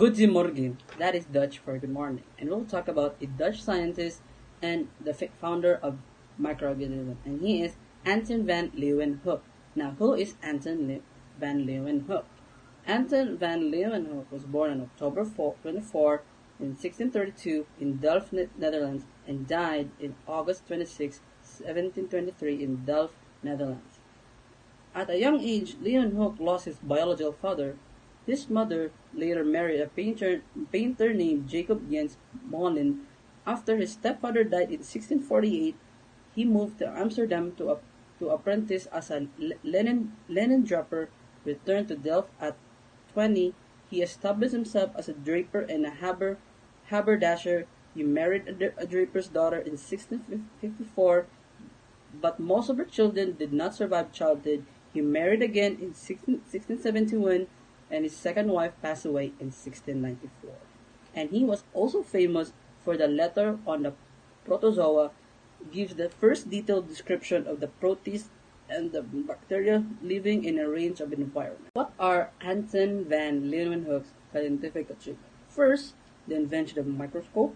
Goedemorgen, that is Dutch for good morning, and we'll talk about a Dutch scientist and the founder of microorganism, and he is Anton Van Leeuwenhoek. Now, who is Van Leeuwenhoek? Anton Van Leeuwenhoek was born on October 24 in 1632 in Delft, Netherlands, and died in August 26, 1723 in Delft, Netherlands. At a young age, Leeuwenhoek lost his biological father. His mother later married a painter named Jacob Jens Molen. After his stepfather died in 1648, he moved to Amsterdam to apprentice as a linen draper. Returned to Delft at 20, he established himself as a draper and a haberdasher. He married a draper's daughter in 1654, but most of her children did not survive childhood. He married again in 1671, and his second wife passed away in 1694. And he was also famous for the letter on the protozoa, gives the first detailed description of the protists and the bacteria living in a range of environments. What are Anton Van Leeuwenhoek's scientific achievements? First, the invention of the microscope.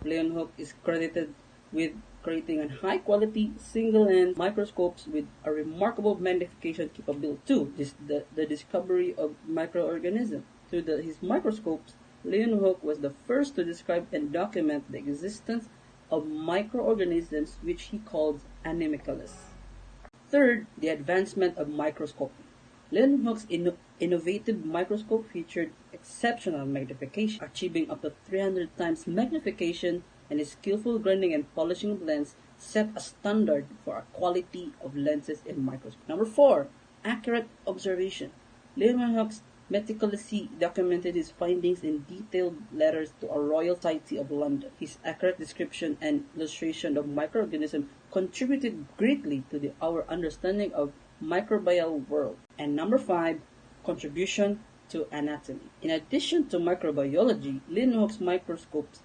Leeuwenhoek is credited with creating a high-quality single-lens microscopes with a remarkable magnification capability. Two, the discovery of microorganisms. Through his microscopes, Leeuwenhoek was the first to describe and document the existence of microorganisms, which he called animalcules. Third, the advancement of microscopy. Leeuwenhoek's innovative microscope featured exceptional magnification, achieving up to 300 times magnification, and his skillful grinding and polishing of lens set a standard for a quality of lenses in microscope. Number 4, accurate observation. Leeuwenhoek meticulously documented his findings in detailed letters to a Royal Society of London. His accurate description and illustration of microorganisms contributed greatly to our understanding of microbial world. And number 5, contribution to anatomy. In addition to microbiology, Leeuwenhoek's microscopes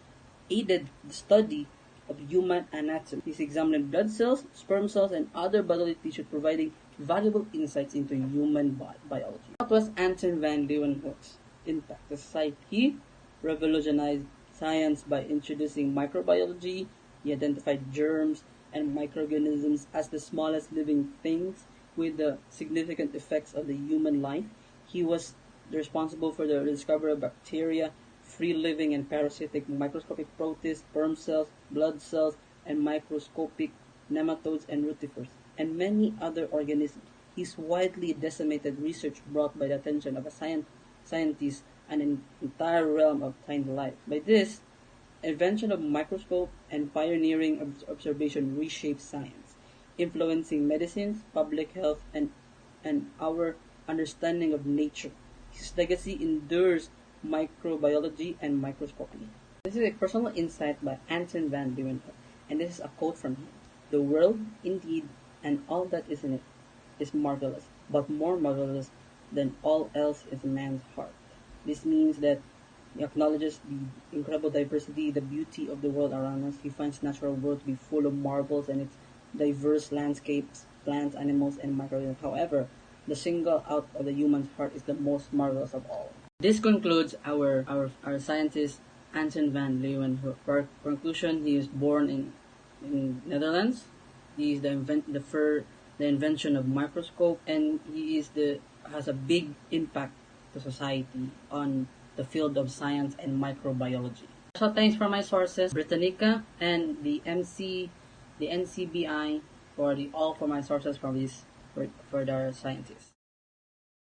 aided the study of human anatomy. He examined blood cells, sperm cells, and other bodily tissue, providing valuable insights into human biology. What was Anton Van Leeuwenhoek's impact on society? He revolutionized science by introducing microbiology. He identified germs and microorganisms as the smallest living things with the significant effects of the human life. He was responsible for the discovery of bacteria, free-living and parasitic microscopic protists, sperm cells, blood cells, and microscopic nematodes and rotifers, and many other organisms. His widely disseminated research brought by the attention of a scientist an entire realm of tiny life. By this, invention of microscope and pioneering observation reshaped science, influencing medicine, public health, and our understanding of nature. His legacy endures microbiology and microscopy. This is a personal insight by Anton Van Leeuwenhoek, and this is a quote from him. The world, indeed, and all that is in it, is marvelous, but more marvelous than all else is man's heart. This means that he acknowledges the incredible diversity, the beauty of the world around us. He finds natural world to be full of marvels and its diverse landscapes, plants, animals, and microorganisms. However, the single out of the human's heart is the most marvelous of all. This concludes our scientist Anton Van Leeuwenhoek. For conclusion, he is born in Netherlands. He is the invention of microscope, and he has a big impact to society on the field of science and microbiology. So thanks for my sources, Britannica and the NCBI for my sources for the scientists.